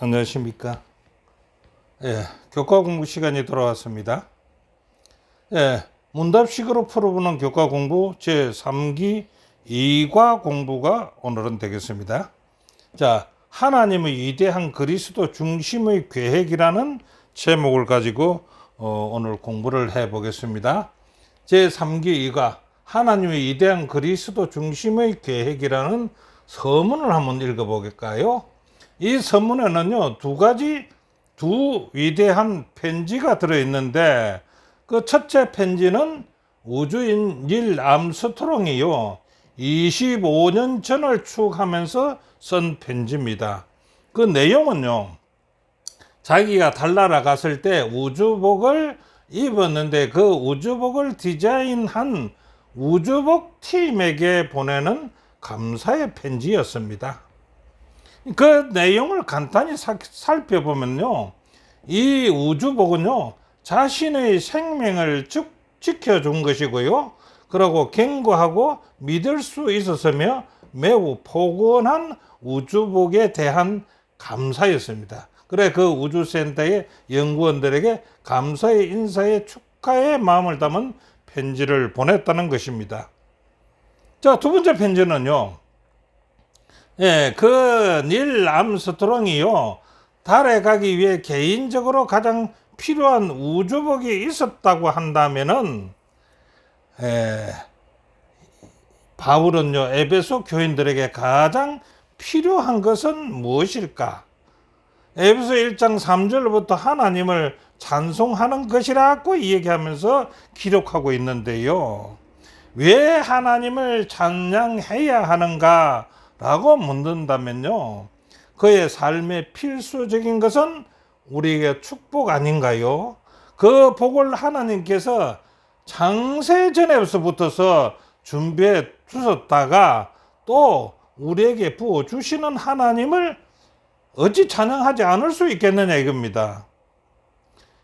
안녕하십니까. 교과 공부 시간이 돌아왔습니다. 문답식으로 풀어보는 교과 공부 제3기 2과 공부가 오늘은 되겠습니다. 자, 하나님의 위대한 그리스도 중심의 계획이라는 제목을 가지고 오늘 공부를 해보겠습니다. 제3기 2과 하나님의 위대한 그리스도 중심의 계획이라는 서문을 한번 읽어보겠까요? 이 서문에는요, 두 위대한 편지가 들어있는데, 그 첫째 편지는 우주인 닐 암스트롱이요, 25년 전을 추억하면서 쓴 편지입니다. 그 내용은요, 자기가 달나라 갔을 때 우주복을 입었는데 그 우주복을 디자인한 우주복 팀에게 보내는 감사의 편지였습니다. 그 내용을 간단히 살펴보면요, 이 우주복은요, 자신의 생명을 지켜준 것이고요, 그리고 견고하고 믿을 수 있었으며 매우 포근한 우주복에 대한 감사였습니다. 그래, 그 우주센터의 연구원들에게 감사의 인사에 축하의 마음을 담은 편지를 보냈다는 것입니다. 자, 두 번째 편지는요, 그 닐 암스트롱이요, 달에 가기 위해 개인적으로 가장 필요한 우주복이 있었다고 한다면은, 바울은요, 에베소 교인들에게 가장 필요한 것은 무엇일까? 에베소 1장 3절부터 하나님을 찬송하는 것이라고 이야기하면서 기록하고 있는데요. 왜 하나님을 찬양해야 하는가? 라고 묻는다면요, 그의 삶의 필수적인 것은 우리에게 축복 아닌가요? 그 복을 하나님께서 창세전에서부터서 준비해 주셨다가 또 우리에게 부어주시는 하나님을 어찌 찬양하지 않을 수 있겠느냐 이겁니다.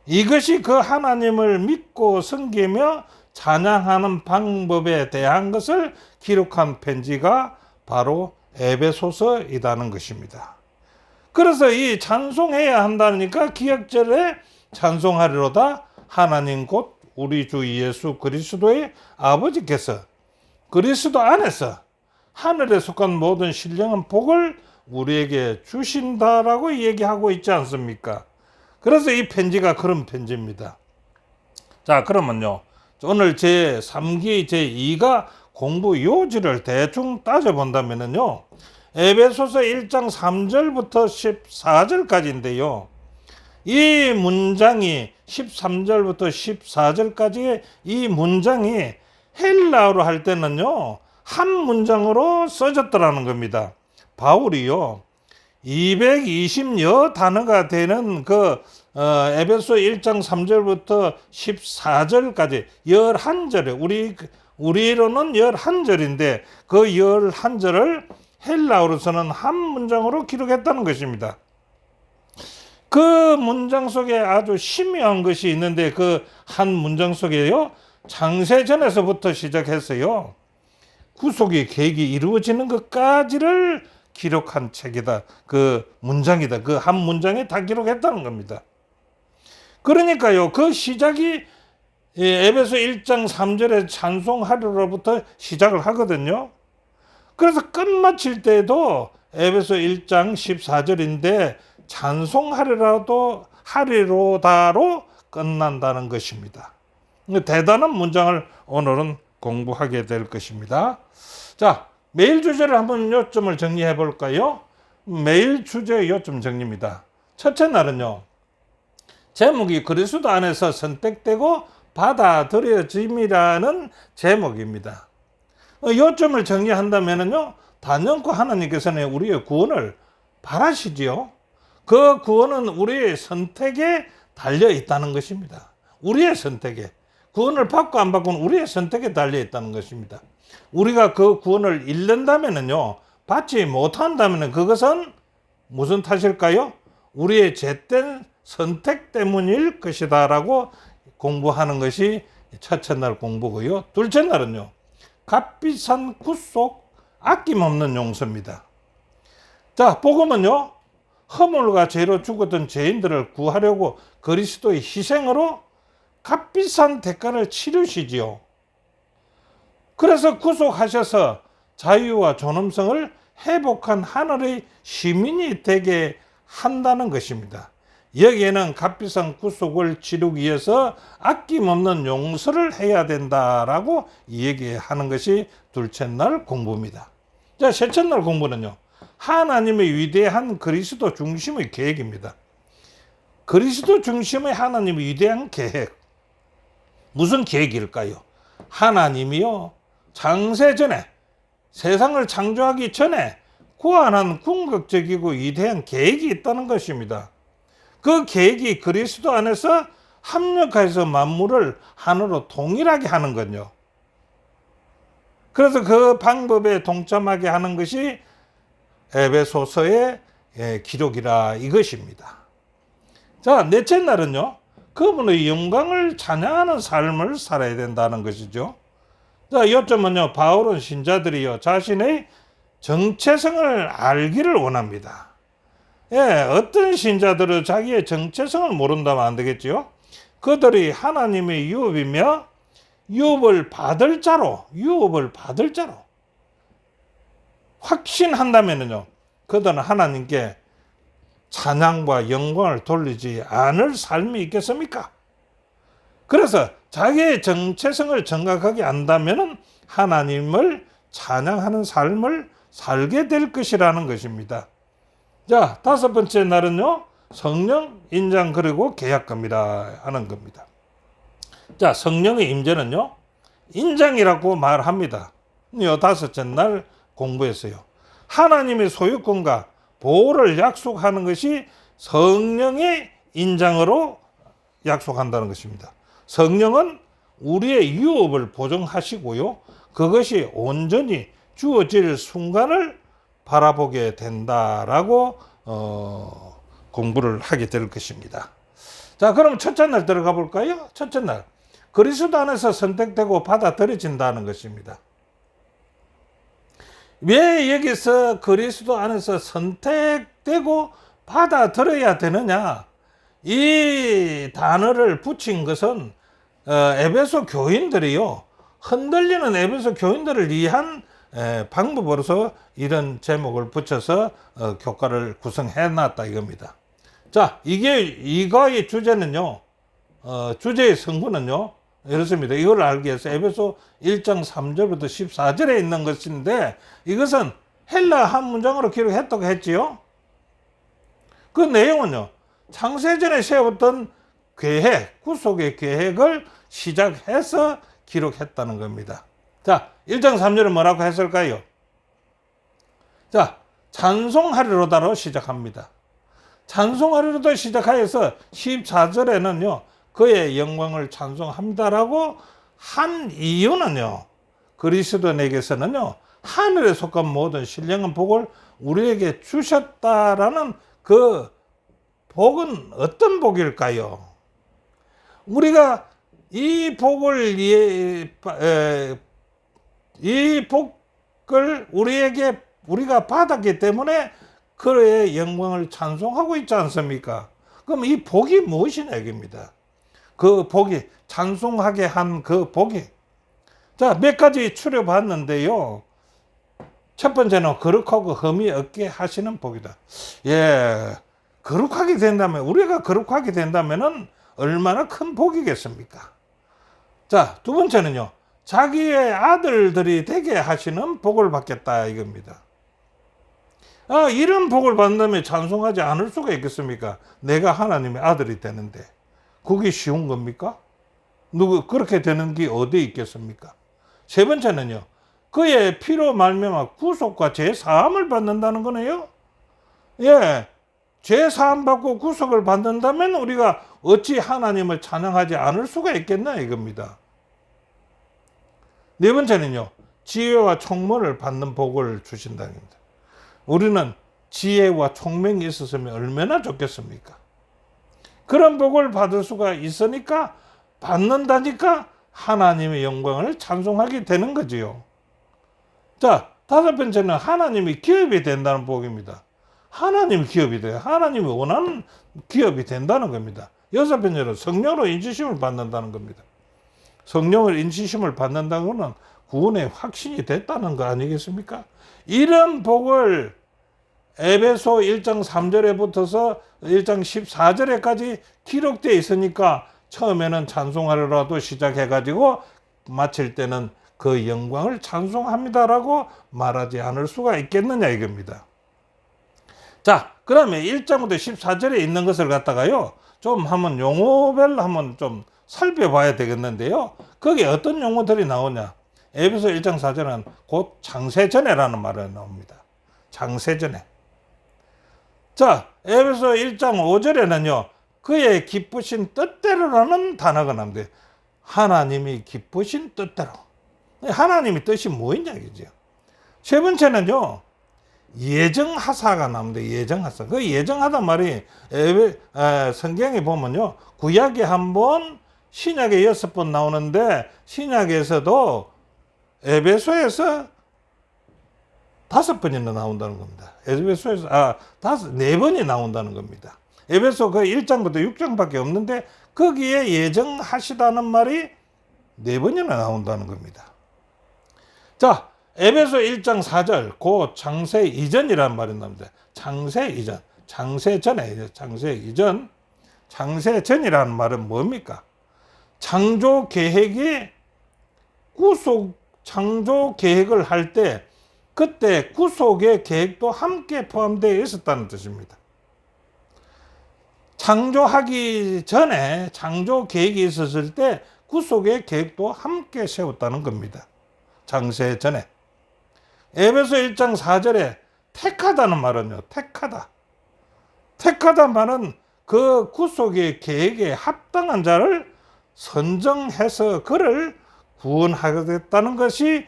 이것이 그 하나님을 믿고 섬기며 찬양하는 방법에 대한 것을 기록한 편지가 바로 에베소서이라는 것입니다. 그래서 이 찬송해야 한다니까 기억절에 찬송하리로다 하나님 곧 우리 주 예수 그리스도의 아버지께서 그리스도 안에서 하늘에 속한 모든 신령한 복을 우리에게 주신다라고 얘기하고 있지 않습니까? 그래서 이 편지가 그런 편지입니다. 자, 그러면요, 오늘 제3기 제2가 공부 요지를 대충 따져본다면요, 에베소서 1장 3절부터 14절까지인데요. 이 문장이 13절부터 14절까지의 이 문장이 헬라어로 할 때는요, 한 문장으로 써졌더라는 겁니다. 바울이요, 220여 단어가 되는 에베소 1장 3절부터 14절까지 11절에 우리로는 11절인데 그 11절을 헬라어로서는 한 문장으로 기록했다는 것입니다. 그 문장 속에 아주 심오한 것이 있는데 그 한 문장 속에요, 창세전에서부터 시작해서요, 구속의 계획이 이루어지는 것까지를 기록한 책이다. 그 문장이다. 그 한 문장에 다 기록했다는 겁니다. 그러니까요, 그 시작이 에베소 1장 3절에 찬송하리로부터 시작을 하거든요. 그래서 끝마칠 때도 에베소 1장 14절인데 하리로다로 끝난다는 것입니다. 대단한 문장을 오늘은 공부하게 될 것입니다. 자, 메일 주제를 한번 요점을 정리해 볼까요? 메일 주제 요점 정리입니다. 첫째 날은요, 제목이 그리스도 안에서 선택되고 받아들여짐이라는 제목입니다. 요점을 정리한다면요, 단연코 하나님께서는 우리의 구원을 바라시지요. 그 구원은 우리의 선택에 달려 있다는 것입니다. 우리의 선택에. 구원을 받고 안 받고는 우리의 선택에 달려 있다는 것입니다. 우리가 그 구원을 잃는다면요, 받지 못한다면 그것은 무슨 탓일까요? 우리의 죄된 선택 때문일 것이다 라고 공부하는 것이 첫째 날 공부고요. 둘째 날은요, 값비싼 구속, 아낌없는 용서입니다. 자, 복음은요, 허물과 죄로 죽었던 죄인들을 구하려고 그리스도의 희생으로 값비싼 대가를 치르시지요. 그래서 구속하셔서 자유와 존엄성을 회복한 하늘의 시민이 되게 한다는 것입니다. 여기에는 값비싼 구속을 치르기 위해서 아낌없는 용서를 해야 된다라고 얘기하는 것이 둘째 날 공부입니다. 자, 셋째 날 공부는요, 하나님의 위대한 그리스도 중심의 계획입니다. 그리스도 중심의 하나님의 위대한 계획. 무슨 계획일까요? 하나님이요, 창세전에, 세상을 창조하기 전에 고안한 궁극적이고 위대한 계획이 있다는 것입니다. 그 계획이 그리스도 안에서 합력해서 만물을 하나로 동일하게 하는 거요. 그래서 그 방법에 동참하게 하는 것이 에베소서의 기록이라 이것입니다. 자, 넷째 날은요, 그분의 영광을 찬양하는 삶을 살아야 된다는 것이죠. 자, 요점은요, 바울은 신자들이요, 자신의 정체성을 알기를 원합니다. 어떤 신자들은 자기의 정체성을 모른다면 안 되겠지요. 그들이 하나님의 유업이며 유업을 받을 자로 확신한다면요, 그들은 하나님께 찬양과 영광을 돌리지 않을 삶이 있겠습니까? 그래서 자기의 정체성을 정확하게 안다면 하나님을 찬양하는 삶을 살게 될 것이라는 것입니다. 자, 다섯 번째 날은요, 성령, 인장, 그리고 계약합니다 하는 겁니다. 자, 성령의 임재는요, 인장이라고 말합니다. 요 다섯째 날 공부했어요. 하나님의 소유권과 보호를 약속하는 것이 성령의 인장으로 약속한다는 것입니다. 성령은 우리의 유업을 보증하시고요, 그것이 온전히 주어질 순간을 바라보게 된다라고 공부를 하게 될 것입니다. 자, 그럼 첫째 날 들어가 볼까요? 첫째 날, 그리스도 안에서 선택되고 받아들여진다는 것입니다. 왜 여기서 그리스도 안에서 선택되고 받아들여야 되느냐? 이 단어를 붙인 것은 에베소 교인들이요, 흔들리는 에베소 교인들을 위한 방법으로서 이런 제목을 붙여서 교과를 구성해 놨다 이겁니다. 자, 이거의 주제는요, 주제의 성분은요, 이렇습니다. 이걸 알기 위해서 에베소 1장 3절부터 14절에 있는 것인데, 이것은 헬라 한 문장으로 기록했다고 했지요. 그 내용은요, 창세전에 세웠던 계획, 구속의 계획을 시작해서 기록했다는 겁니다. 자, 1장 3절은 뭐라고 했을까요? 자, 찬송하리로다로 시작합니다. 찬송하리로다 시작하여서 14절에는요, 그의 영광을 찬송합니다라고 한 이유는요, 그리스도에게서는요, 하늘에 속한 모든 신령한 복을 우리에게 주셨다라는 그 복은 어떤 복일까요? 우리가 이 복을 우리가 받았기 때문에 그의 영광을 찬송하고 있지 않습니까? 그럼 이 복이 무엇이냐 이겁니다. 그 복이, 찬송하게 한 그 복이. 자, 몇 가지 추려봤는데요. 첫 번째는 거룩하고 흠이 없게 하시는 복이다. 거룩하게 된다면, 우리가 거룩하게 된다면은 얼마나 큰 복이겠습니까? 자, 두 번째는요, 자기의 아들들이 되게 하시는 복을 받겠다 이겁니다. 이런 복을 받는다면 찬송하지 않을 수가 있겠습니까? 내가 하나님의 아들이 되는데 그게 쉬운 겁니까? 그렇게 되는 게 어디에 있겠습니까? 세 번째는요, 그의 피로 말미암아 구속과 죄사함을 받는다는 거네요. 죄사함 받고 구속을 받는다면 우리가 어찌 하나님을 찬양하지 않을 수가 있겠나 이겁니다. 네 번째는요, 지혜와 총명을 받는 복을 주신다는 겁니다. 우리는 지혜와 총명이 있었으면 얼마나 좋겠습니까? 그런 복을 받을 수가 있으니까, 받는다니까 하나님의 영광을 찬송하게 되는 거지요. 자, 다섯 번째는 하나님이 기업이 된다는 복입니다. 하나님 기업이 돼요. 하나님이 원하는 기업이 된다는 겁니다. 여섯 번째로 성령으로 인치심을 받는다는 겁니다. 성령을 인치심을 받는다는 것은 구원의 확신이 됐다는 거 아니겠습니까? 이런 복을 에베소 1장 3절에 붙어서 1장 14절에까지 기록되어 있으니까 처음에는 찬송하려라도 시작해가지고 마칠 때는 그 영광을 찬송합니다라고 말하지 않을 수가 있겠느냐 이겁니다. 자, 그러면 1장부터 14절에 있는 것을 갖다가요, 좀 한번 용어별로 한번 좀 살펴봐야 되겠는데요. 거기에 어떤 용어들이 나오냐? 에베소 1장 4절은 곧 창세전에라는 말이 나옵니다. 창세전에. 자, 에베소 1장 5절에는요, 그의 기쁘신 뜻대로라는 단어가 나옵니다. 하나님이 기쁘신 뜻대로. 하나님의 뜻이 뭐였냐, 이죠. 세 번째는요, 예정하사가 나옵니다. 예정하사. 그 예정하다 말이 성경에 보면요, 구약에 한 번, 신약에 6번 나오는데, 신약에서도 에베소에서 5번이나 나온다는 겁니다. 에베소에서 4번이 나온다는 겁니다. 에베소 그 1장부터 6장밖에 없는데 거기에 예정하시다는 말이 4번이나 나온다는 겁니다. 자, 에베소 1장 4절 곧 창세 이전이라는 말이 나옵니다. 창세 이전, 창세 전에, 창세 이전, 창세 전이라는 말은 뭡니까? 창조 계획이 창조 계획을 할 때 그때 구속의 계획도 함께 포함되어 있었다는 뜻입니다. 창조하기 전에 창조 계획이 있었을 때 구속의 계획도 함께 세웠다는 겁니다. 창세 전에. 에베소 1장 4절에 택하다는 말은요, 택하다. 택하다 말은 그 구속의 계획에 합당한 자를 선정해서 그를 구원하겠다는 것이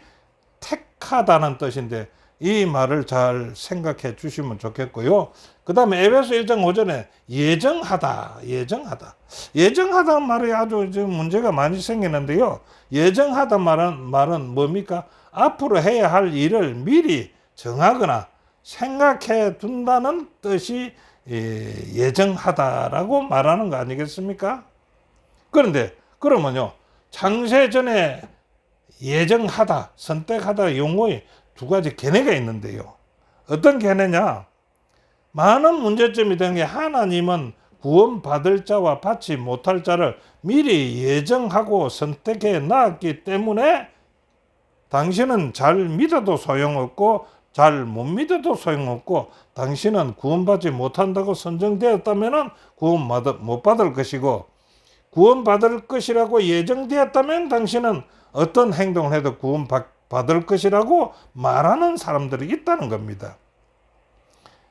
택하다는 뜻인데 이 말을 잘 생각해 주시면 좋겠고요. 그 다음에 에베소 1장 5절에 예정하다. 예정하다는 말이 아주 지금 문제가 많이 생기는데요. 예정하다 말은 뭡니까? 앞으로 해야 할 일을 미리 정하거나 생각해 둔다는 뜻이 예정하다라고 말하는 거 아니겠습니까? 그런데 그러면요, 창세 전에 예정하다, 선택하다 용어에 두 가지 견해가 있는데요. 어떤 견해냐? 많은 문제점이 된 게 하나님은 구원받을 자와 받지 못할 자를 미리 예정하고 선택해 놨기 때문에 당신은 잘 믿어도 소용없고 잘 못 믿어도 소용없고 당신은 구원받지 못한다고 선정되었다면 구원 못 받을 것이고 구원받을 것이라고 예정되었다면 당신은 어떤 행동을 해도 구원받을 것이라고 말하는 사람들이 있다는 겁니다.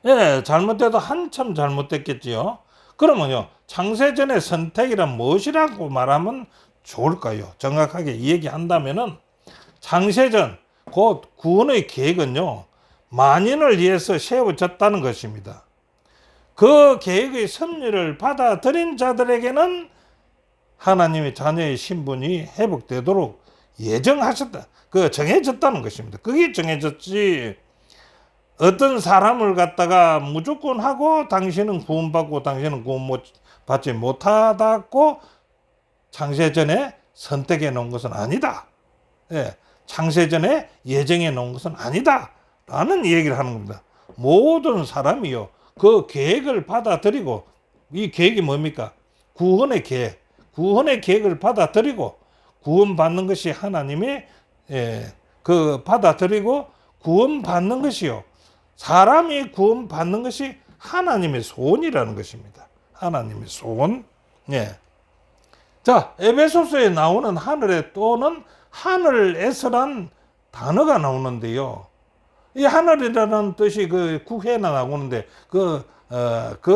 예, 잘못돼도 한참 잘못됐겠지요. 그러면요, 창세전의 선택이란 무엇이라고 말하면 좋을까요? 정확하게 얘기한다면은 창세전, 곧 구원의 계획은요, 만인을 위해서 세워졌다는 것입니다. 그 계획의 섭리를 받아들인 자들에게는 하나님의 자녀의 신분이 회복되도록 예정하셨다. 정해졌다는 것입니다. 그게 정해졌지. 어떤 사람을 갖다가 무조건 하고 당신은 구원받고 당신은 구원받지 못하다고 창세전에 선택해 놓은 것은 아니다. 예, 창세전에 예정해 놓은 것은 아니다. 라는 얘기를 하는 겁니다. 모든 사람이요, 그 계획을 받아들이고, 이 계획이 뭡니까? 구원의 계획. 구원의 계획을 받아들이고, 구원받는 것이 하나님의, 받아들이고, 구원받는 것이요. 사람이 구원받는 것이 하나님의 소원이라는 것입니다. 하나님의 소원. 예. 자, 에베소서에 나오는 하늘에 또는 하늘에서란 단어가 나오는데요. 이 하늘이라는 뜻이 그 구해나 나오는데 그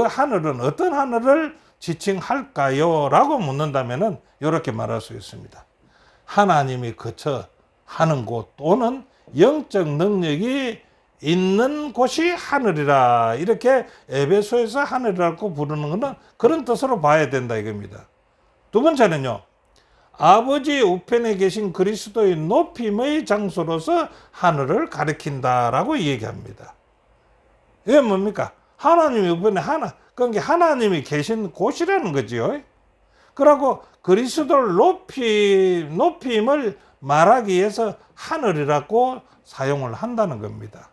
하늘은 어떤 하늘을 지칭할까요? 라고 묻는다면은 이렇게 말할 수 있습니다. 하나님이 거처 하는 곳 또는 영적 능력이 있는 곳이 하늘이라. 이렇게 에베소에서 하늘이라고 부르는 것은 그런 뜻으로 봐야 된다 이겁니다. 두 번째는요, 아버지 우편에 계신 그리스도의 높임의 장소로서 하늘을 가리킨다라고 얘기합니다. 이게 뭡니까? 하나님이 옆에 그러니까 하나님이 계신 곳이라는 거지요. 그러고 그리스도를 높임을 말하기 위해서 하늘이라고 사용을 한다는 겁니다.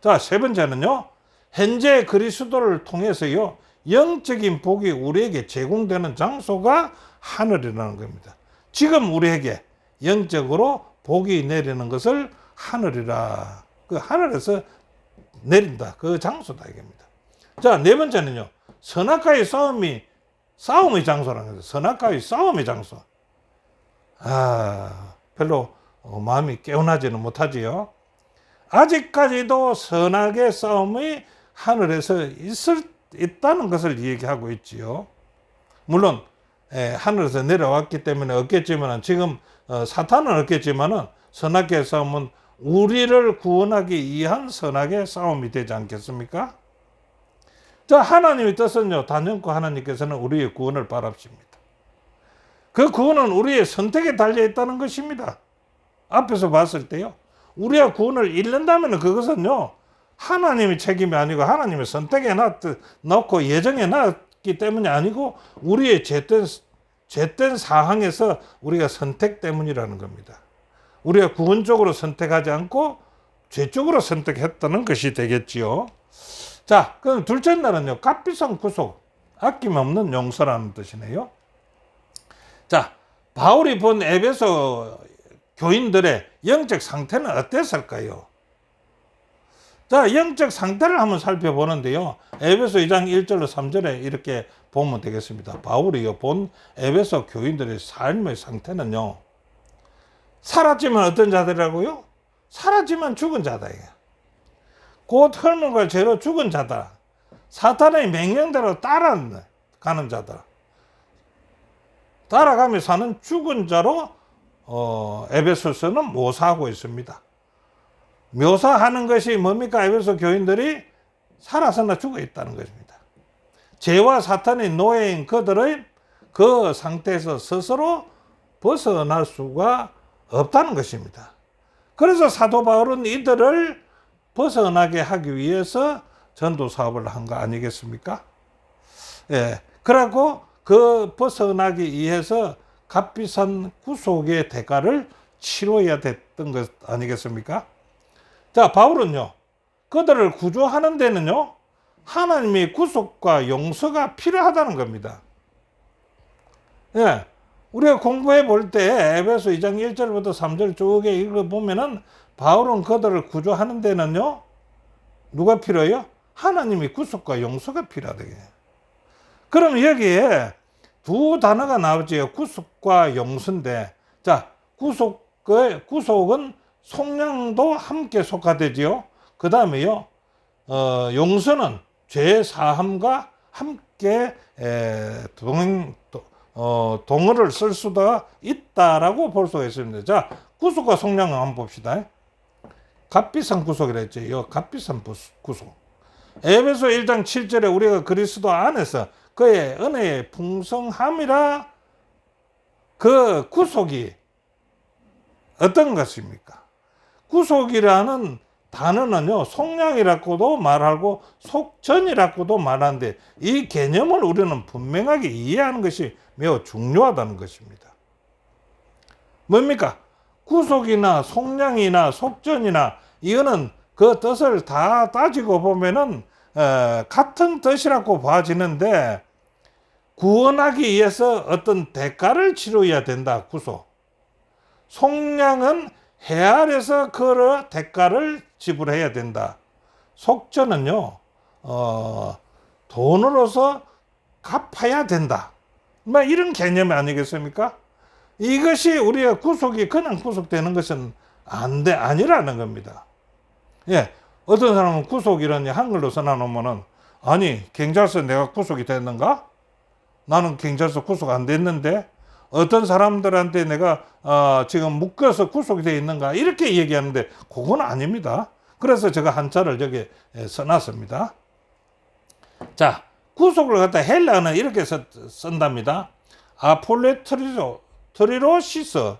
자, 세 번째는요. 현재 그리스도를 통해서요. 영적인 복이 우리에게 제공되는 장소가 하늘이라는 겁니다. 지금 우리에게 영적으로 복이 내리는 것을 하늘이라. 그 하늘에서 내린다. 그 장소다 이겁니다. 자, 네 번째는요. 선악과의 싸움의 장소라는 거죠. 선악과의 싸움의 장소. 별로 마음이 개운하지는 못하지요. 아직까지도 선악의 싸움이 하늘에서 있다는 것을 얘기하고 있지요. 물론 하늘에서 내려왔기 때문에 없겠지만 지금 사탄은 없겠지만 선악의 싸움은 우리를 구원하기 위한 선악의 싸움이 되지 않겠습니까? 자, 하나님의 뜻은요. 단연코 하나님께서는 우리의 구원을 바라십니다. 그 구원은 우리의 선택에 달려 있다는 것입니다. 앞에서 봤을 때요. 우리가 구원을 잃는다면 그것은요. 하나님의 책임이 아니고 하나님의 선택에 넣고 예정에 놨기 때문이 아니고 우리의 죄된 상황에서 우리가 선택 때문이라는 겁니다. 우리가 구원 쪽으로 선택하지 않고 죄 쪽으로 선택했다는 것이 되겠지요. 자, 그럼 둘째 날은요. 값비싼 구속, 아낌없는 용서라는 뜻이네요. 자, 바울이 본 에베소 교인들의 영적 상태는 어땠을까요? 자, 영적 상태를 한번 살펴보는데요. 에베소 2장 1절로 3절에 이렇게 보면 되겠습니다. 바울이 본 에베소 교인들의 삶의 상태는요. 살았지만 어떤 자들이라고요? 살았지만 죽은 자다. 곧 혈문과 죄로 죽은 자다. 사탄의 명령대로 따라가는 자다. 따라가며 사는 죽은 자로 에베소서는 묘사하고 있습니다. 묘사하는 것이 뭡니까? 에베소 교인들이 살아서나 죽어 있다는 것입니다. 죄와 사탄의 노예인 그들의 그 상태에서 스스로 벗어날 수가 없다는 것입니다. 그래서 사도 바울은 이들을 벗어나게 하기 위해서 전도 사업을 한 거 아니겠습니까? 예. 그러고 그 벗어나기 위해서 값비싼 구속의 대가를 치러야 됐던 것 아니겠습니까? 자, 바울은요, 그들을 구조하는 데는요, 하나님의 구속과 용서가 필요하다는 겁니다. 예. 우리가 공부해 볼 때 에베소 2장 1절부터 3절 쪽에 읽어보면은 바울은 그들을 구조하는 데는요, 누가 필요해요? 하나님의 구속과 용서가 필요하다. 그럼 여기에 두 단어가 나오죠. 구속과 용서인데, 자, 구속은 속량도 함께 속하되지요. 그 다음에요, 용서는 죄 사함과 함께 동어를 쓸 수도 있다라고 볼 수가 있습니다. 자, 구속과 속량을 한번 봅시다. 값비싼 구속이라 했죠. 이 값비싼 구속. 에베소 1장 7절에 우리가 그리스도 안에서 그의 은혜의 풍성함이라 그 구속이 어떤 것입니까? 구속이라는 단어는요, 속량이라고도 말하고 속전이라고도 말하는데 이 개념을 우리는 분명하게 이해하는 것이 매우 중요하다는 것입니다. 뭡니까? 구속이나 속량이나 속전이나 이거는 그 뜻을 다 따지고 보면은 같은 뜻이라고 봐지는데 구원하기 위해서 어떤 대가를 치러야 된다. 구속. 속량은 헤아려서 그 대가를 지불해야 된다. 속전은요, 돈으로서 갚아야 된다. 뭐 이런 개념 아니겠습니까? 이것이 우리가 구속이 그냥 구속되는 것은 아니라는 겁니다. 예. 어떤 사람은 구속이라니 한글로 써놔놓으면은, 아니, 경찰서 내가 구속이 됐는가? 나는 경찰서 구속 안 됐는데, 어떤 사람들한테 내가 지금 묶여서 구속이 되어 있는가? 이렇게 얘기하는데, 그건 아닙니다. 그래서 제가 한자를 여기 써놨습니다. 자, 구속을 갖다 헬라어는 이렇게 쓴답니다. 아폴레트리로시스.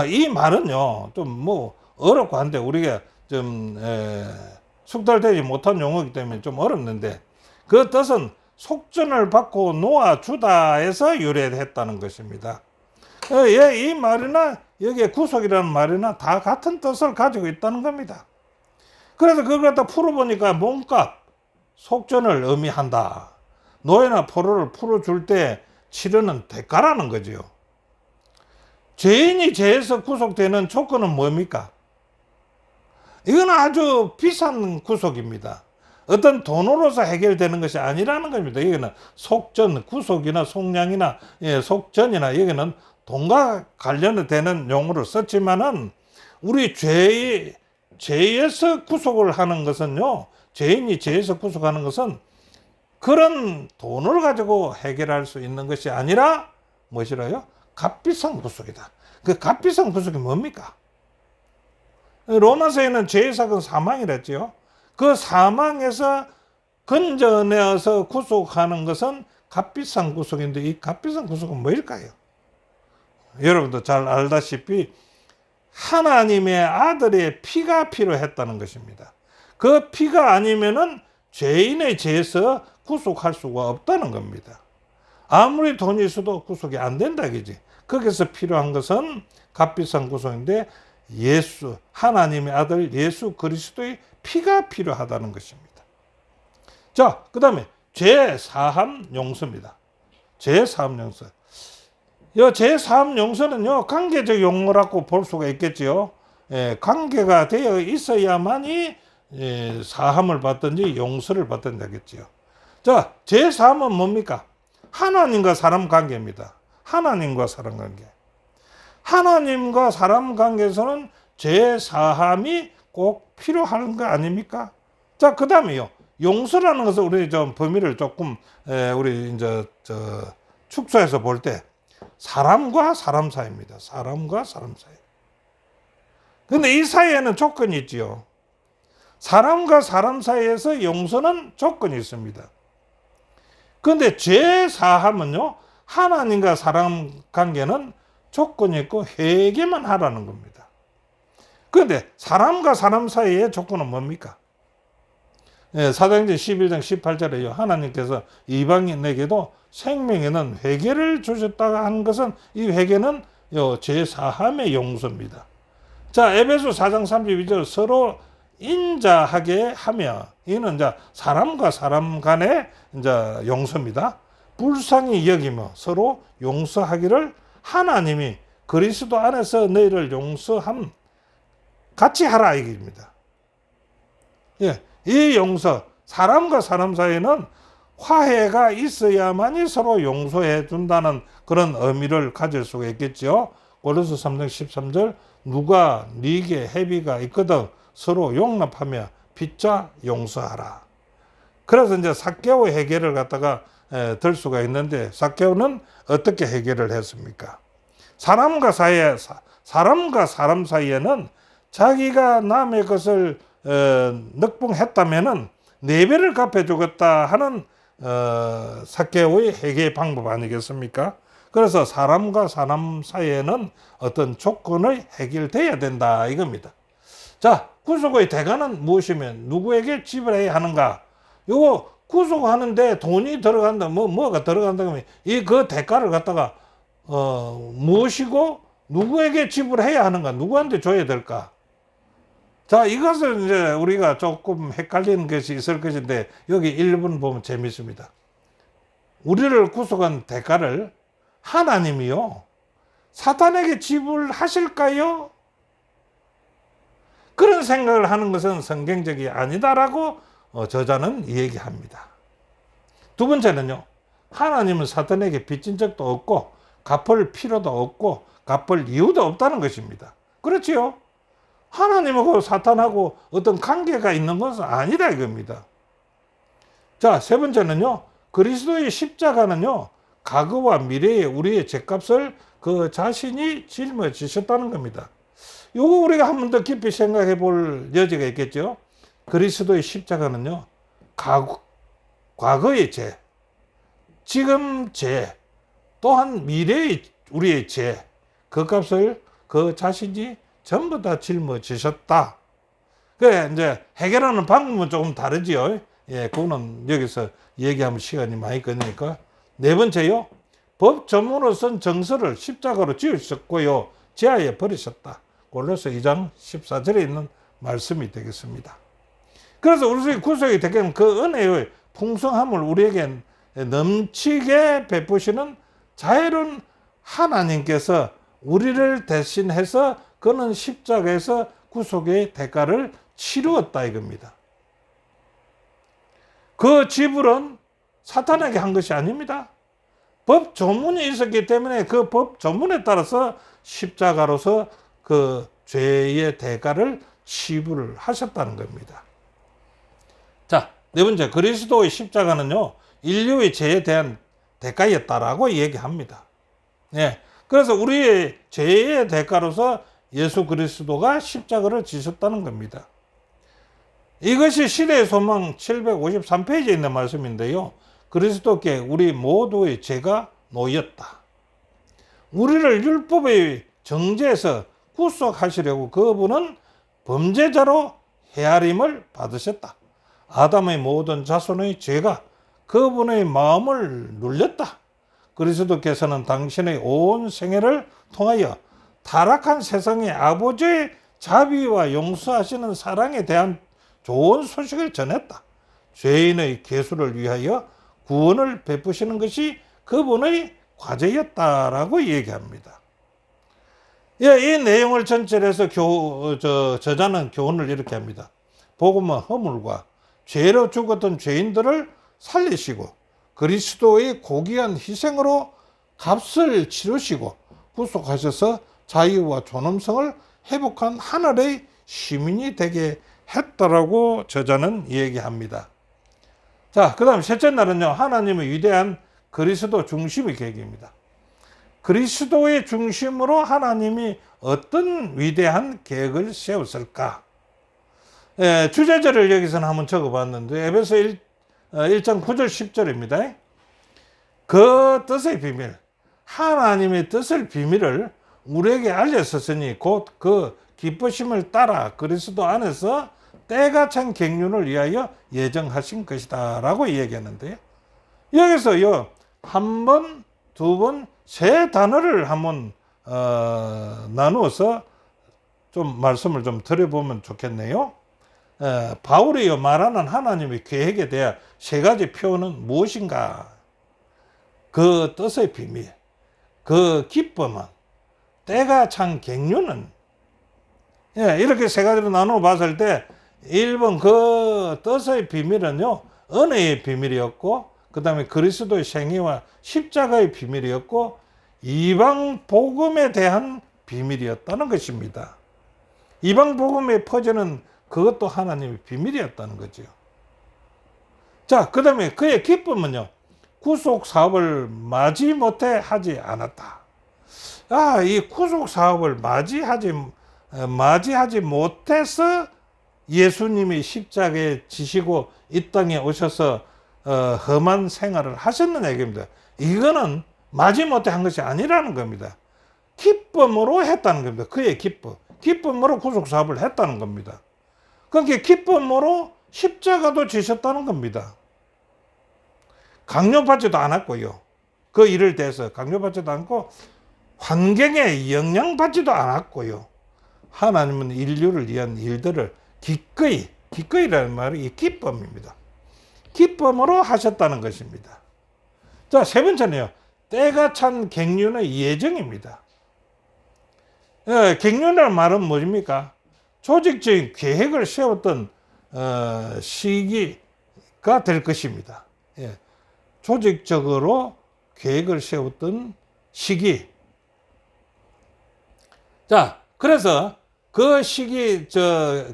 이 말은요, 좀 뭐 어렵고 한데 우리가 좀 숙달되지 못한 용어이기 때문에 좀 어렵는데, 그 뜻은 속전을 받고 놓아주다에서 유래했다는 것입니다. 이 말이나 여기에 구속이라는 말이나 다 같은 뜻을 가지고 있다는 겁니다. 그래서 그걸 갖다 풀어보니까 몸값, 속전을 의미한다. 노예나 포로를 풀어줄 때 치르는 대가라는 거지요. 죄인이 죄에서 구속되는 조건은 뭡니까? 이건 아주 비싼 구속입니다. 어떤 돈으로서 해결되는 것이 아니라는 겁니다. 여기는 속전, 구속이나 속량이나 속전이나 여기는 돈과 관련되는 용어를 썼지만은 우리 죄에서 구속을 하는 것은요, 죄인이 죄에서 구속하는 것은 그런 돈을 가지고 해결할 수 있는 것이 아니라 무엇이라요? 값비싼 구속이다. 그 값비싼 구속이 뭡니까? 로마서에는 죄의 사건 사망이랬지요. 그 사망에서 건져내어서 구속하는 것은 값비싼 구속인데, 이 값비싼 구속은 뭐일까요? 여러분도 잘 알다시피 하나님의 아들의 피가 필요했다는 것입니다. 그 피가 아니면은 죄인의 죄에서 구속할 수가 없다는 겁니다. 아무리 돈이 있어도 구속이 안 된다 그지. 거기서 필요한 것은 값비싼 구속인데, 하나님의 아들 예수 그리스도의 피가 필요하다는 것입니다. 자, 그 다음에 죄사함 용서입니다. 죄사함 용서. 이 죄사함 용서는요, 관계적 용어라고 볼 수가 있겠지요. 관계가 되어 있어야만이 사함을 받든지 용서를 받든지 하겠지요. 자, 죄사함은 뭡니까? 하나님과 사람 관계입니다. 하나님과 사람 관계. 하나님과 사람 관계에서는 죄사함이 꼭 필요한 거 아닙니까? 자, 그 다음에요. 용서라는 것을 우리 좀 범위를 조금, 우리 이제, 축소해서 볼 때, 사람과 사람 사이입니다. 사람과 사람 사이. 근데 이 사이에는 조건이 있지요. 사람과 사람 사이에서 용서는 조건이 있습니다. 그런데 죄사함은요, 하나님과 사람 관계는 조건이 있고 회개만 하라는 겁니다. 그런데 사람과 사람 사이의 조건은 뭡니까? 사도행전 11장 18절에요. 하나님께서 이방인에게도 생명에는 회개를 주셨다가 한 것은, 이 회개는 죄사함의 용서입니다. 자, 에베소 4장 32절 서로 인자하게 하며, 이는 이제 사람과 사람 간의 이제 용서입니다. 불쌍히 여기며 서로 용서하기를 하나님이 그리스도 안에서 너희를 용서함 같이 하라 이겁니다. 이 용서, 사람과 사람 사이에는 화해가 있어야만이 서로 용서해 준다는 그런 의미를 가질 수가 있겠죠. 고린도서 3장 13절 누가 네게 해비가 있거든 서로 용납하며 빚자 용서하라. 그래서 이제 삭개오 해결을 갖다가 들 수가 있는데, 삭개오는 어떻게 해결을 했습니까? 사람과 사람 사이에는 자기가 남의 것을 늑봉했다면은 4배를 갚아주겠다 하는 삭개오의 해결 방법 아니겠습니까? 그래서 사람과 사람 사이에는 어떤 조건이 해결돼야 된다 이겁니다. 자, 구속의 대가는 무엇이면 누구에게 지불해야 하는가? 요거 구속하는데 돈이 들어간다, 뭐가 들어간다 그러면 그 대가를 갖다가 무엇이고 누구에게 지불해야 하는가? 누구한테 줘야 될까? 자, 이것을 이제 우리가 조금 헷갈리는 것이 있을 것인데, 여기 1분 보면 재밌습니다. 우리를 구속한 대가를 하나님이요, 사탄에게 지불하실까요? 그런 생각을 하는 것은 성경적이 아니다라고 저자는 얘기합니다. 두 번째는요, 하나님은 사탄에게 빚진 적도 없고 갚을 필요도 없고 갚을 이유도 없다는 것입니다. 그렇지요? 하나님하고 사탄하고 어떤 관계가 있는 것은 아니다 이겁니다. 자, 세 번째는요, 그리스도의 십자가는요, 과거와 미래의 우리의 죄값을 그 자신이 짊어지셨다는 겁니다. 요거 우리가 한 번 더 깊이 생각해 볼 여지가 있겠죠. 그리스도의 십자가는요, 과거의 죄, 지금 죄, 또한 미래의 우리의 죄, 그 값을 그 자신이 전부 다 짊어지셨다. 그래, 이제 해결하는 방법은 조금 다르지요. 예, 그거는 여기서 얘기하면 시간이 많이 걸리니까. 네 번째요. 법 전문으로 쓴 정서를 십자가로 지으셨고요. 지하에 버리셨다. 골로새 2장 14절에 있는 말씀이 되겠습니다. 그래서 우리 구속이 되게 그 은혜의 풍성함을 우리에게 넘치게 베푸시는 자애로운 하나님께서 우리를 대신해서 그는 십자가에서 구속의 대가를 치루었다 이겁니다. 그 지불은 사탄에게 한 것이 아닙니다. 법 조문이 있었기 때문에 그 법 조문에 따라서 십자가로서 그 죄의 대가를 지불하셨다는 겁니다. 자, 네 번째, 그리스도의 십자가는요, 인류의 죄에 대한 대가였다라고 얘기합니다. 예. 그래서 우리의 죄의 대가로서 예수 그리스도가 십자가를 지셨다는 겁니다. 이것이 시대의 소망 753페이지에 있는 말씀인데요. 그리스도께 우리 모두의 죄가 놓였다. 우리를 율법의 정죄에서 구속하시려고 그분은 범죄자로 헤아림을 받으셨다. 아담의 모든 자손의 죄가 그분의 마음을 눌렸다. 그리스도께서는 당신의 온 생애를 통하여 타락한 세상의 아버지의 자비와 용서하시는 사랑에 대한 좋은 소식을 전했다. 죄인의 계수를 위하여 구원을 베푸시는 것이 그분의 과제였다라고 얘기합니다. 예, 이 내용을 전체해서 저자는 교훈을 이렇게 합니다. 복음은 허물과 죄로 죽었던 죄인들을 살리시고 그리스도의 고귀한 희생으로 값을 치르시고 구속하셔서 자유와 존엄성을 회복한 하늘의 시민이 되게 했다라고 저자는 얘기합니다. 자, 그 다음 셋째 날은요, 하나님의 위대한 그리스도 중심의 계획입니다. 그리스도의 중심으로 하나님이 어떤 위대한 계획을 세웠을까? 예, 주제절을 여기서는 한번 적어봤는데 에베소 1장 9절 10절입니다. 그 뜻의 비밀, 하나님의 뜻의 비밀을 우리에게 알렸으니 곧 그 기쁘심을 따라 그리스도 안에서 때가 찬 경륜을 위하여 예정하신 것이다 라고 얘기하는데요. 여기서요, 한 번, 두 번, 세 단어를 한번 나누어서 좀 말씀을 좀 드려보면 좋겠네요. 바울이 말하는 하나님의 계획에 대한 세 가지 표현은 무엇인가? 그 뜻의 비밀, 그 기쁨은, 때가 찬 경륜은, 이렇게 세 가지로 나누어 봤을 때 1번 그 뜻의 비밀은요, 은혜의 비밀이었고, 그 다음에 그리스도의 생애와 십자가의 비밀이었고, 이방 복음에 대한 비밀이었다는 것입니다. 이방 복음의 퍼지는 그것도 하나님의 비밀이었다는 거죠. 자, 그 다음에 그의 기쁨은요, 구속 사업을 마지못해 하지 않았다. 이 구속 사업을 맞이하지 못해서 예수님이 십자가에 지시고 이 땅에 오셔서 험한 생활을 하셨느냐 이겁니다. 이거는 마지못해 한 것이 아니라는 겁니다. 기쁨으로 했다는 겁니다. 그의 기쁨으로 구속 사업을 했다는 겁니다. 그러니까 기쁨으로 십자가도 지셨다는 겁니다. 강요받지도 않았고요. 그 일을 대해서 강요받지도 않고 환경에 영향받지도 않았고요. 하나님은 인류를 위한 일들을 기꺼이라는 말이 기쁨입니다. 기쁨으로 하셨다는 것입니다. 자, 세 번째는요, 때가 찬 경륜의 예정입니다. 경륜이라는 말은 뭐입니까? 조직적인 계획을 세웠던 시기가 될 것입니다. 조직적으로 계획을 세웠던 시기. 자, 그래서 그 시기,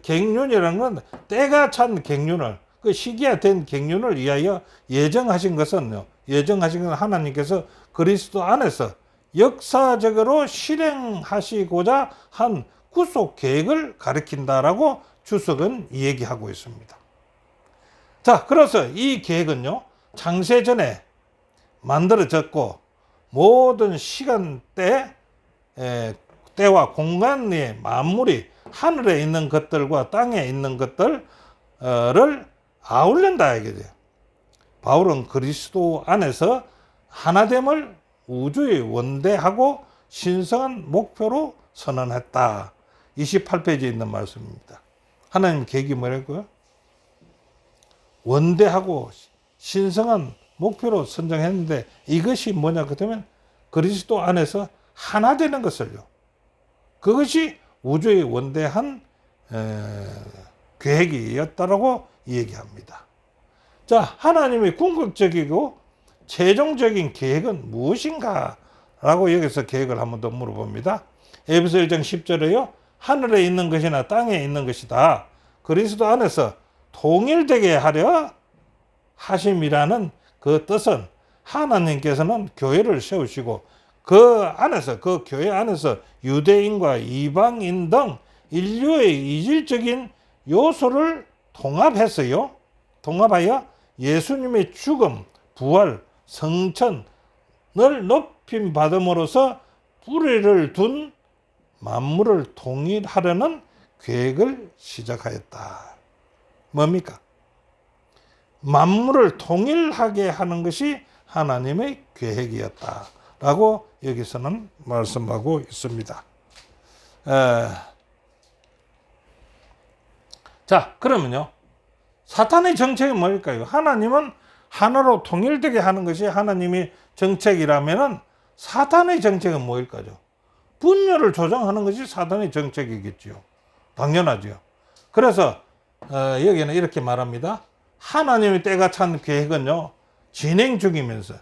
경륜이라는 건 때가 찬 경륜을, 그 시기에 된 경륜을 위하여 예정하신 것은 하나님께서 그리스도 안에서 역사적으로 실행하시고자 한 구속 계획을 가리킨다라고 주석은 얘기하고 있습니다. 자, 그래서 이 계획은요, 창세전에 만들어졌고 모든 시간대, 때와 공간의 만물이 하늘에 있는 것들과 땅에 있는 것들을 아울른다 이거죠. 바울은 그리스도 안에서 하나됨을 우주의 원대하고 신성한 목표로 선언했다. 28페이지에 있는 말씀입니다. 하나님 계획이 뭐라고요? 원대하고 신성한 목표로 선정했는데 이것이 뭐냐 그러면 그리스도 안에서 하나 되는 것을요. 그것이 우주의 원대한 계획이었다라고 얘기합니다. 자, 하나님의 궁극적이고 최종적인 계획은 무엇인가? 라고 여기서 계획을 한 번 더 물어봅니다. 에베소 1장 10절에요. 하늘에 있는 것이나 땅에 있는 것이다. 그리스도 안에서 통일되게 하려 하심이라는 그 뜻은 하나님께서는 교회를 세우시고 그 안에서, 그 교회 안에서 유대인과 이방인 등 인류의 이질적인 요소를 통합하여 예수님의 죽음, 부활, 성천을 높임 받음으로써 뿌리를 둔 만물을 통일하려는 계획을 시작하였다. 뭡니까? 만물을 통일하게 하는 것이 하나님의 계획이었다라고 여기서는 말씀하고 있습니다. 자, 그러면요. 사탄의 정책이 뭘까요? 하나님은 하나로 통일되게 하는 것이 하나님의 정책이라면은 사탄의 정책은 뭐일까요? 분열을 조장하는 것이 사탄의 정책이겠지요. 당연하죠. 그래서 여기는 이렇게 말합니다. 하나님의 때가 찬 계획은요, 진행 중이면서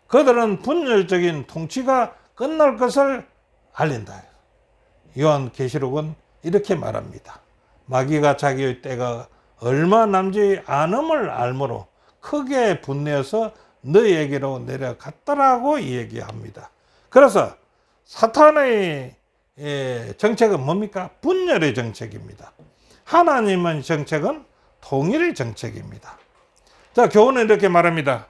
그들은 분열적인 통치가 끝날 것을 알린다. 요한계시록은 이렇게 말합니다. 마귀가 자기의 때가 얼마 남지 않음을 알므로 크게 분내어서 너희에게로 내려갔더라고 얘기합니다. 그래서 사탄의 정책은 뭡니까? 분열의 정책입니다. 하나님의 정책은 통일의 정책입니다. 자, 교훈은 이렇게 말합니다.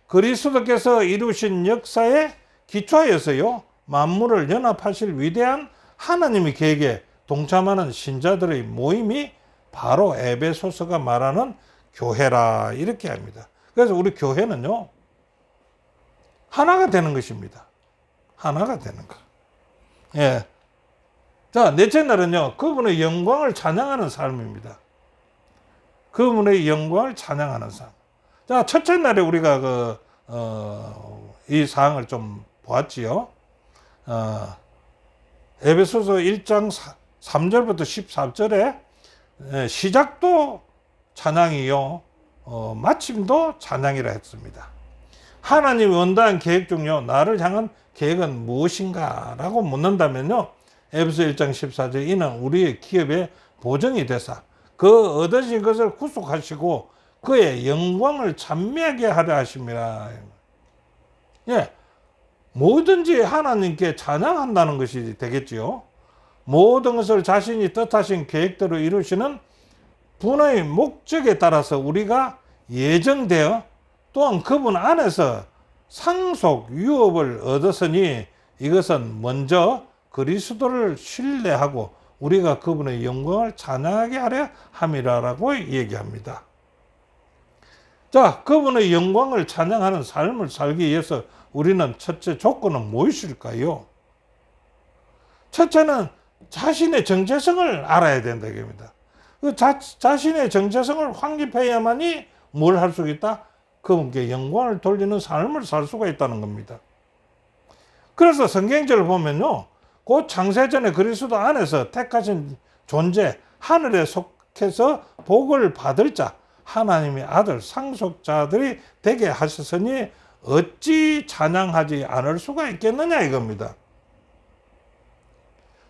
그리스도께서 이루신 역사에 기초하여서요, 만물을 연합하실 위대한 하나님의 계획에 동참하는 신자들의 모임이 바로 에베소서가 말하는 교회라 이렇게 합니다. 그래서 우리 교회는요, 하나가 되는 것입니다. 하나가 되는 것. 예. 자, 넷째 날은요, 그분의 영광을 찬양하는 삶입니다. 그분의 영광을 찬양하는 삶. 자, 첫째 날에 우리가 이 사항을 좀 보았지요. 에베소서 1장 3절부터 14절에 시작도 찬양이요, 마침도 찬양이라 했습니다. 하나님의 원대한 계획 중요 나를 향한 계획은 무엇인가? 라고 묻는다면요, 에베소 1장 14절 이는 우리의 기업의 보정이 되사 그 얻으신 것을 구속하시고 그의 영광을 찬미하게 하려 하심이라. 예, 뭐든지 하나님께 찬양한다는 것이 되겠지요. 모든 것을 자신이 뜻하신 계획대로 이루시는 분의 목적에 따라서 우리가 예정되어 또한 그분 안에서 상속 유업을 얻었으니 이것은 먼저 그리스도를 신뢰하고 우리가 그분의 영광을 찬양하게 하려 함이라라고 얘기합니다. 자, 그분의 영광을 찬양하는 삶을 살기 위해서 우리는 첫째 조건은 무엇일까요? 첫째는 자신의 정체성을 알아야 된다 이겁니다. 그 자신의 정체성을 확립해야만이 뭘 할 수 있다? 그분께 영광을 돌리는 삶을 살 수가 있다는 겁니다. 그래서 성경절을 보면요, 곧 창세전에 그리스도 안에서 택하신 존재, 하늘에 속해서 복을 받을 자, 하나님의 아들, 상속자들이 되게 하셨으니 어찌 찬양하지 않을 수가 있겠느냐 이겁니다.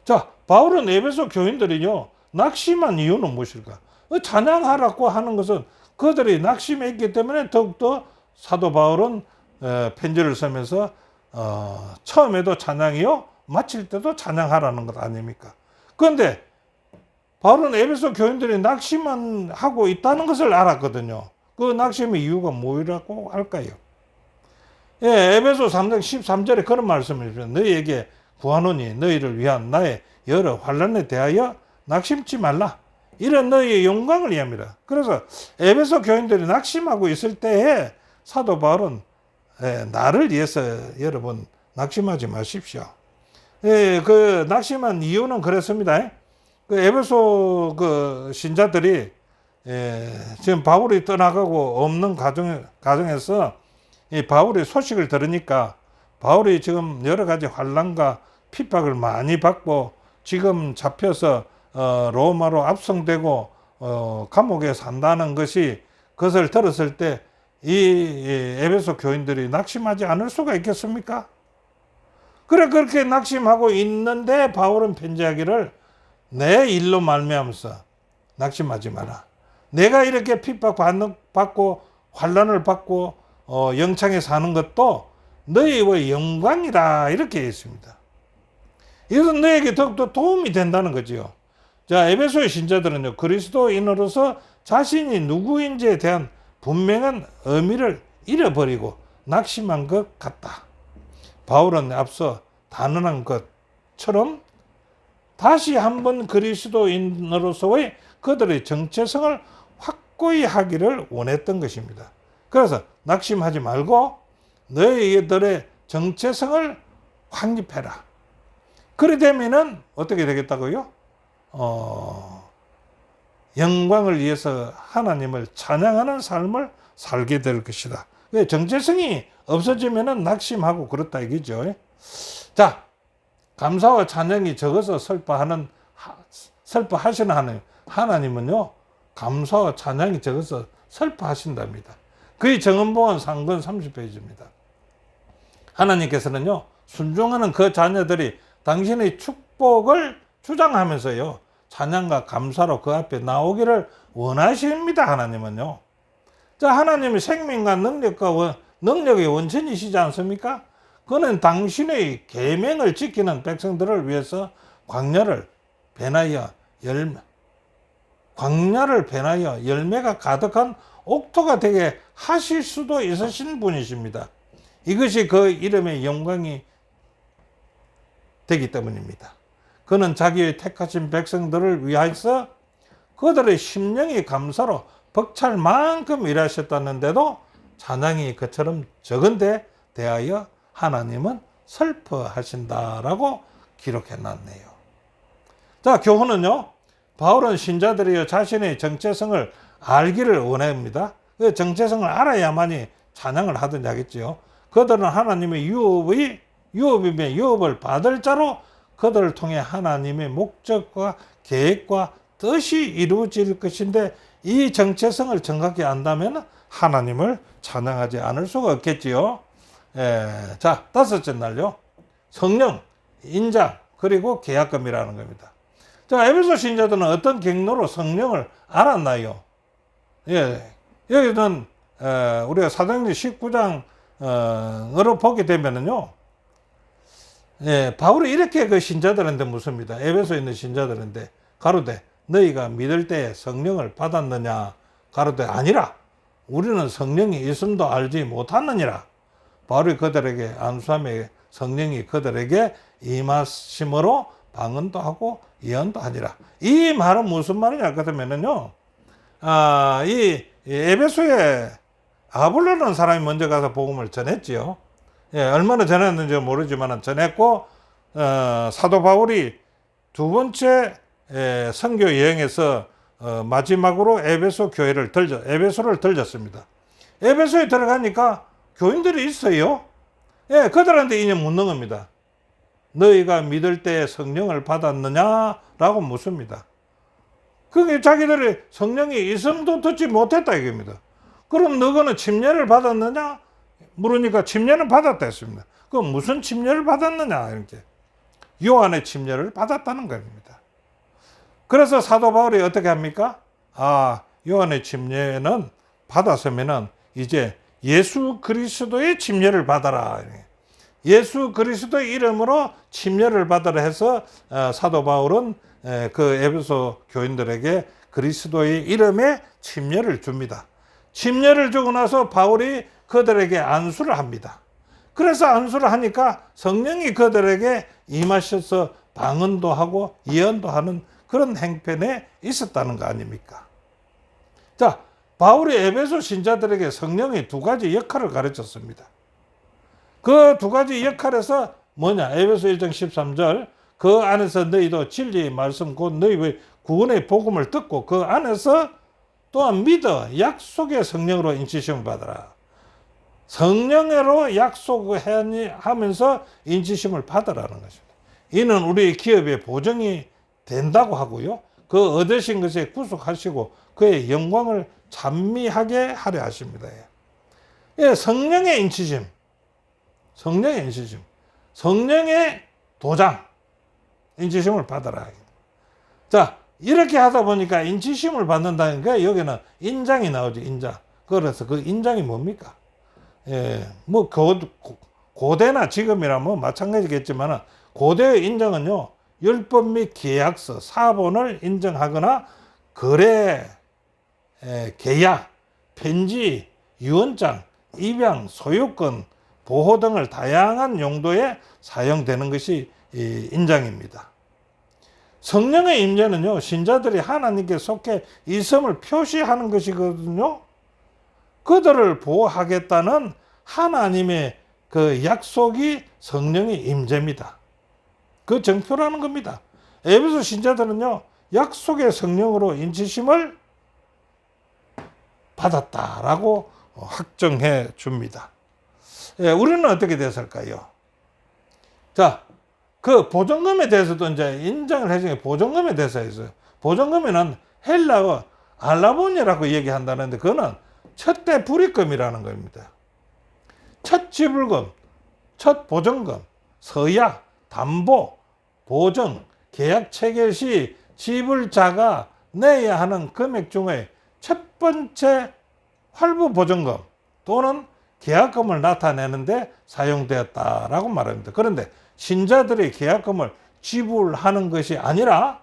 자, 바울은 에베소 교인들이요, 낙심한 이유는 무엇일까? 찬양하라고 하는 것은 그들이 낙심했기 때문에 더욱더 사도 바울은 편지를 쓰면서 처음에도 찬양이요, 마칠 때도 찬양하라는 것 아닙니까? 그런데 바울은 에베소 교인들이 낙심만 하고 있다는 것을 알았거든요. 그 낙심의 이유가 뭐라고 할까요? 예, 에베소 3장 13절에 그런 말씀을 해주셨습니다. 너희에게 구하노니 너희를 위한 나의 여러 환난에 대하여 낙심치 말라. 이런 너희의 영광을 위함이라. 그래서 에베소 교인들이 낙심하고 있을 때에 사도 바울은 나를 위해서 여러분 낙심하지 마십시오. 그 낙심한 이유는 그렇습니다. 그 에베소 그 신자들이 지금 바울이 떠나가고 없는 가정에서 이 바울의 소식을 들으니까 바울이 지금 여러 가지 환난과 핍박을 많이 받고 지금 잡혀서 로마로 압송되고 감옥에 산다는 것이 그것을 들었을 때 이 에베소 교인들이 낙심하지 않을 수가 있겠습니까? 그래 그렇게 낙심하고 있는데 바울은 편지하기를 내 일로 말미암아서 낙심하지 마라. 내가 이렇게 핍박받고 환난을 받고 영창에 사는 것도 너희의 영광이다 이렇게 했습니다. 이것은 너에게 더욱더 도움이 된다는 거지요. 자, 에베소의 신자들은요, 그리스도인으로서 자신이 누구인지에 대한 분명한 의미를 잃어버리고 낙심한 것 같다. 바울은 앞서 단언한 것처럼 다시 한번 그리스도인으로서의 그들의 정체성을 확고히 하기를 원했던 것입니다. 그래서 낙심하지 말고 너희들의 정체성을 확립해라. 그래 되면은 어떻게 되겠다고요? 영광을 위해서 하나님을 찬양하는 삶을 살게 될 것이다. 정체성이 없어지면은 낙심하고 그렇다 이거죠. 자, 감사와 찬양이 적어서 슬퍼하시는 하나님은요, 감사와 찬양이 적어서 슬퍼하신답니다. 그의 정언보원 상권 30페이지입니다. 하나님께서는요, 순종하는 그 자녀들이 당신의 축복을 주장하면서요, 찬양과 감사로 그 앞에 나오기를 원하십니다. 하나님은요. 자, 하나님은 생명과 능력의 원천이시지 않습니까? 그는 당신의 계명을 지키는 백성들을 위해서 광야를 배나여 열매가 가득한 옥토가 되게 하실 수도 있으신 분이십니다. 이것이 그 이름의 영광이 되기 때문입니다. 그는 자기의 택하신 백성들을 위하여서 그들의 심령이 감사로 벅찰 만큼 일하셨다는데도 찬양이 그처럼 적은데 대하여 하나님은 슬퍼하신다라고 기록해놨네요. 자, 교훈은요, 바울은 신자들이 자신의 정체성을 알기를 원합니다. 그 정체성을 알아야만이 찬양을 하던 자겠지요. 그들은 하나님의 유업을 받을 자로 그들을 통해 하나님의 목적과 계획과 뜻이 이루어질 것인데 이 정체성을 정확히 안다면 하나님을 찬양하지 않을 수가 없겠지요. 자, 다섯째 날요. 성령, 인장, 그리고 계약금이라는 겁니다. 자, 에베소 신자들은 어떤 경로로 성령을 알았나요? 여기는 우리가 사도행전 19장으로 보게 되면은요, 바울이 이렇게 그 신자들한테 묻습니다. 에베소에 있는 신자들한테 가로되 너희가 믿을 때에 성령을 받았느냐? 가로되 아니라 우리는 성령이 있음도 알지 못하느니라. 바울이 그들에게 안수함에 성령이 그들에게 임하심으로 방언도 하고 예언도 하니라. 이 말은 무슨 말이냐 그러면은요, 이 에베소에 아볼로라는 사람이 먼저 가서 복음을 전했지요. 얼마나 전했는지 모르지만 전했고, 사도 바울이 두 번째 선교 여행에서 마지막으로 에베소를 들렸습니다. 에베소에 들어가니까 교인들이 있어요. 그들한테 이제 묻는 겁니다. 너희가 믿을 때 성령을 받았느냐라고 묻습니다. 그게 자기들이 성령이 있음도 듣지 못했다 이겁니다. 그럼 너희는 침례를 받았느냐? 물으니까 침례는 받았다 했습니다. 그럼 무슨 침례를 받았느냐? 이렇게. 요한의 침례를 받았다는 겁니다. 그래서 사도 바울이 어떻게 합니까? 요한의 침례는 받았으면은 이제 예수 그리스도의 침례를 받아라. 예수 그리스도의 이름으로 침례를 받아라 해서 사도 바울은 그 에베소 교인들에게 그리스도의 이름에 침례를 줍니다. 침례를 주고 나서 바울이 그들에게 안수를 합니다. 그래서 안수를 하니까 성령이 그들에게 임하셔서 방언도 하고 예언도 하는 그런 행편에 있었다는 거 아닙니까? 자, 바울이 에베소 신자들에게 성령의 두 가지 역할을 가르쳤습니다. 그 두 가지 역할에서 뭐냐? 에베소 1장 13절, 그 안에서 너희도 진리의 말씀 곧 너희의 구원의 복음을 듣고 그 안에서 또한 믿어 약속의 성령으로 인치심을 받아라. 성령으로 약속하면서 인치심을 받으라는 것입니다. 이는 우리 기업의 보증이 된다고 하고요. 그 얻으신 것에 구속하시고 그의 영광을 찬미하게 하려 하십니다. 예, 성령의 인치심, 성령의 인치심, 성령의 도장, 인치심을 받아라. 자, 이렇게 하다 보니까 인치심을 받는다니까 여기는 인장이 나오죠, 인장. 그래서 그 인장이 뭡니까? 예, 뭐 고대나 지금이라 뭐 마찬가지겠지만 고대의 인장은요, 율법 및 계약서, 사본을 인정하거나 거래, 계약, 편지, 유언장, 입양, 소유권, 보호 등을 다양한 용도에 사용되는 것이 인장입니다. 성령의 임재는요, 신자들이 하나님께 속해 있음을 표시하는 것이거든요. 그들을 보호하겠다는 하나님의 그 약속이 성령의 임재입니다. 그 정표라는 겁니다. 에베소 신자들은요, 약속의 성령으로 인치심을 받았다라고 확정해 줍니다. 예, 우리는 어떻게 됐을까요? 자, 그 보증금에 대해서도 이제 인정을 해주는 게 보증금에 대해서 있어요. 보증금에는 헬라어 알라본이라고 얘기한다는데 그거는 첫대 불입금이라는 겁니다. 첫 지불금, 첫 보증금, 서약, 담보, 보증, 계약 체결 시 지불자가 내야 하는 금액 중에 첫 번째 활부 보증금 또는 계약금을 나타내는데 사용되었다라고 말합니다. 그런데 신자들이 계약금을 지불하는 것이 아니라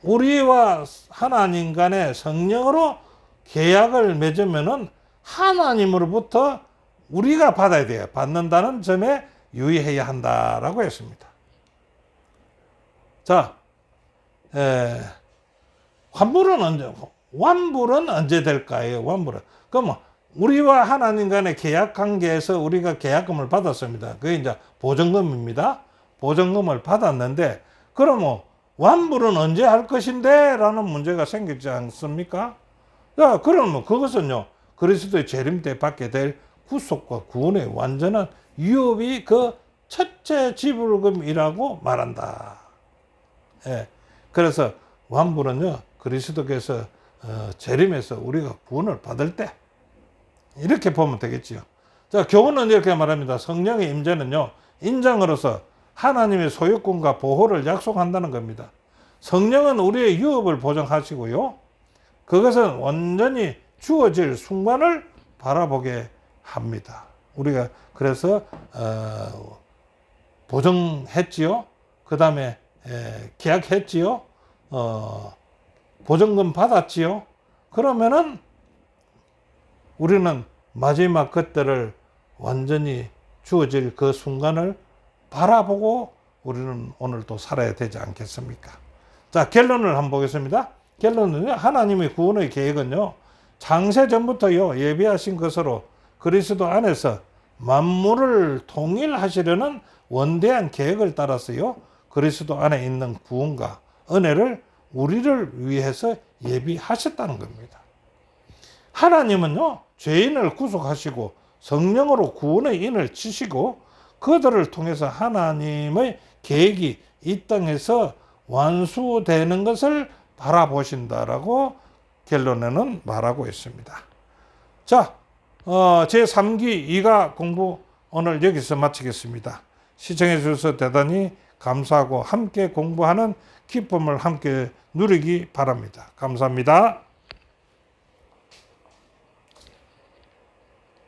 우리와 하나님 간의 성령으로 계약을 맺으면은 하나님으로부터 우리가 받아야 돼요. 받는다는 점에 유의해야 한다라고 했습니다. 자, 완불은 언제 될까요? 완불은. 그럼 우리와 하나님 간의 계약 관계에서 우리가 계약금을 받았습니다. 그게 이제 보증금입니다. 보증금을 받았는데, 그럼 완불은 언제 할 것인데? 라는 문제가 생기지 않습니까? 자, 그러면 그것은요, 그리스도의 재림 때 받게 될 구속과 구원의 완전한 유업이 그 첫째 지불금이라고 말한다. 예. 그래서 완불은요, 그리스도께서 재림에서 우리가 구원을 받을 때 이렇게 보면 되겠지요. 자, 교훈은 이렇게 말합니다. 성령의 임재는요, 인장으로서 하나님의 소유권과 보호를 약속한다는 겁니다. 성령은 우리의 유업을 보장하시고요, 그것은 완전히 주어질 순간을 바라보게 합니다. 우리가 그래서 보증했지요. 그 다음에 계약했지요. 보증금 받았지요. 그러면은 우리는 마지막 것들을 완전히 주어질 그 순간을 바라보고 우리는 오늘 또 살아야 되지 않겠습니까? 자, 결론을 한번 보겠습니다. 결론은요, 하나님의 구원의 계획은요, 창세전부터요, 예비하신 것으로 그리스도 안에서 만물을 통일하시려는 원대한 계획을 따라서요, 그리스도 안에 있는 구원과 은혜를 우리를 위해서 예비하셨다는 겁니다. 하나님은요, 죄인을 구속하시고 성령으로 구원의 인을 치시고 그들을 통해서 하나님의 계획이 이 땅에서 완수되는 것을 바라보신다라고 결론에는 말하고 있습니다. 자, 제3기 2가 공부 오늘 여기서 마치겠습니다. 시청해 주셔서 대단히 감사하고 함께 공부하는 기쁨을 함께 누리기 바랍니다. 감사합니다.